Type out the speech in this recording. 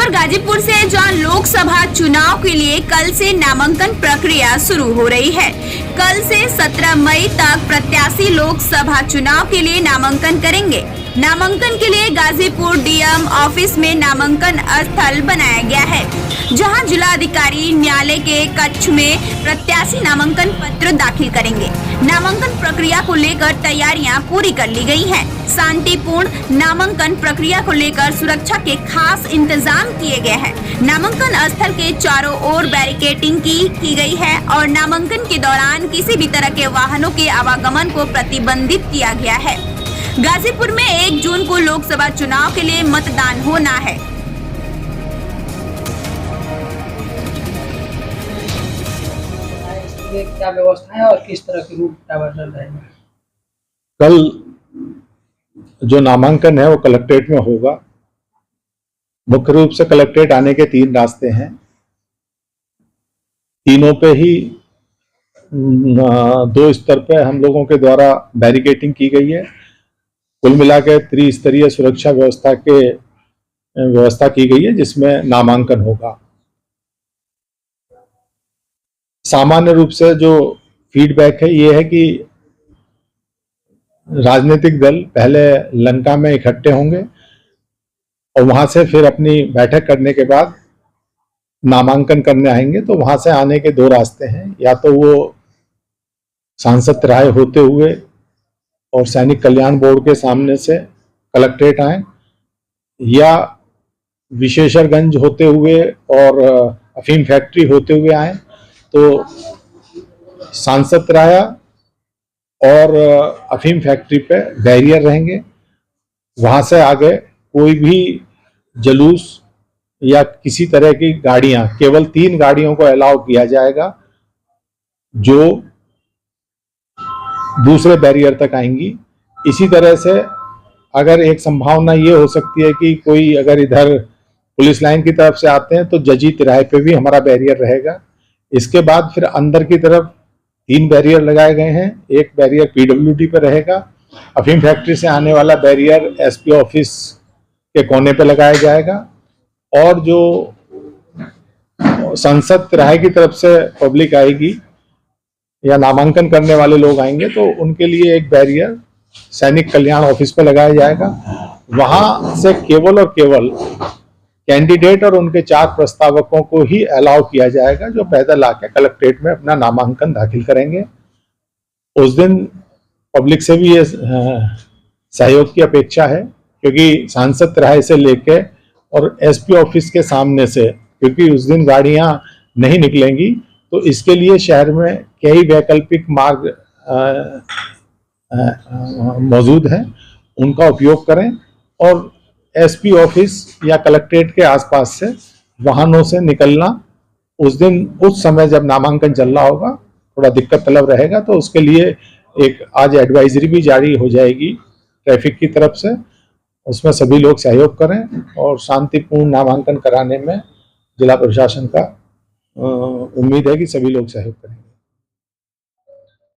खबर गाजीपुर से, जहां लोकसभा चुनाव के लिए कल से नामांकन प्रक्रिया शुरू हो रही है। कल से 17 मई तक प्रत्याशी लोकसभा चुनाव के लिए नामांकन करेंगे। नामांकन के लिए गाजीपुर डीएम ऑफिस में नामांकन स्थल बनाया गया है, जहां जिलाधिकारी न्यायालय के कक्ष में प्रत्याशी नामांकन पत्र दाखिल करेंगे। नामांकन प्रक्रिया को लेकर तैयारियां पूरी कर ली गई हैं। शांतिपूर्ण नामांकन प्रक्रिया को लेकर सुरक्षा के खास इंतजाम किए गए हैं। नामांकन स्थल के चारों ओर बैरिकेडिंग की गई है और नामांकन के दौरान किसी भी तरह के वाहनों के आवागमन को प्रतिबंधित किया गया है। गाजीपुर में 1 जून को लोकसभा चुनाव के लिए मतदान होना है। क्या व्यवस्था है और किस तरह के रूट डायवर्जन रहेगा? कल जो नामांकन है वो कलेक्ट्रेट में होगा। मुख्य रूप से कलेक्ट्रेट आने के 3 रास्ते हैं। तीनों पे ही 2 स्तर पे हम लोगों के द्वारा बैरिकेडिंग की गई है। कुल मिला के त्रिस्तरीय सुरक्षा व्यवस्था की गई है, जिसमें नामांकन होगा। सामान्य रूप से जो फीडबैक है ये है कि राजनीतिक दल पहले लंका में इकट्ठे होंगे और वहां से फिर अपनी बैठक करने के बाद नामांकन करने आएंगे। तो वहां से आने के 2 रास्ते हैं, या तो वो सांसद राय होते हुए और सैनिक कल्याण बोर्ड के सामने से कलेक्ट्रेट आए, या विशेषरगंज होते हुए और अफीम फैक्ट्री होते हुए आए। तो सांसद राया और अफीम फैक्ट्री पे बैरियर रहेंगे। वहां से आगे कोई भी जुलूस या किसी तरह की गाड़ियां, केवल 3 गाड़ियों को अलाउ किया जाएगा जो दूसरे बैरियर तक आएंगी। इसी तरह से अगर एक संभावना ये हो सकती है कि कोई अगर इधर पुलिस लाइन की तरफ से आते हैं तो जजी तिराहे पे भी हमारा बैरियर रहेगा। इसके बाद फिर अंदर की तरफ 3 बैरियर लगाए गए हैं। एक बैरियर पीडब्ल्यूडी पे रहेगा। अफीम फैक्ट्री से आने वाला बैरियर एसपी ऑफिस के कोने पे लगाया जाएगा। और जो संसद तिराहे की तरफ से पब्लिक आएगी या नामांकन करने वाले लोग आएंगे तो उनके लिए एक बैरियर सैनिक कल्याण ऑफिस पे लगाया जाएगा। वहां से केवल और केवल कैंडिडेट और उनके 4 प्रस्तावकों को ही अलाउ किया जाएगा, जो पैदल आके कलेक्ट्रेट में अपना नामांकन दाखिल करेंगे। उस दिन पब्लिक से भी ये सहयोग की अपेक्षा है, क्योंकि सांसद तिराहे से लेके और एसपी ऑफिस के सामने से, क्योंकि उस दिन गाड़ियां नहीं निकलेंगी, तो इसके लिए शहर में कई वैकल्पिक मार्ग मौजूद हैं, उनका उपयोग करें। और एसपी ऑफिस या कलेक्ट्रेट के आसपास से वाहनों से निकलना उस दिन, उस समय जब नामांकन चल रहा होगा, थोड़ा दिक्कत तलब रहेगा। तो उसके लिए एक आज एडवाइजरी भी जारी हो जाएगी ट्रैफिक की तरफ से। उसमें सभी लोग सहयोग करें और शांतिपूर्ण नामांकन कराने में जिला प्रशासन का उम्मीद है कि सभी लोग सहयोग करेंगे।